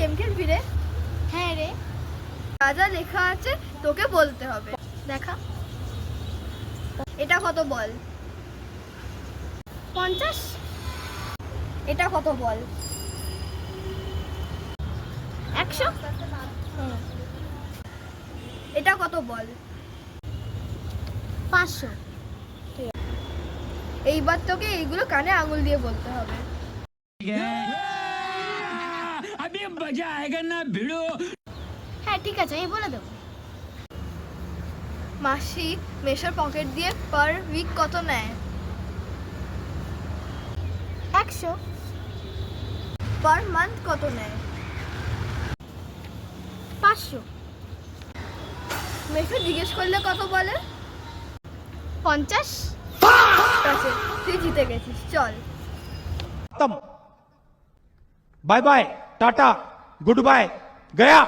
Game খেলবি রে? হ্যাঁ রে। যা যা লেখা আছে তোকে বলতে হবে। দেখা। এটা কত বল? 50। এটা কত বল? 100। এটা কত বল? 500। এইবার তোকে এইগুলো কানে আঙুল দিয়ে বলতে হবে। अभी मजा आएगा ना भिड़ो। হ্যাঁ ঠিক আছে, আমি বলে দেবো। মাসি মেশোর পকেট দিয়ে পার উইক কত নেয়? 100। পার মান্থ কত নেয়? 500। মেশো জিজ্ঞেস করলে কত বলে? 50। ঠিক আছে, তুই জিতে গেছিস, চল। खत्म। Bye bye, tata, good bye, गया।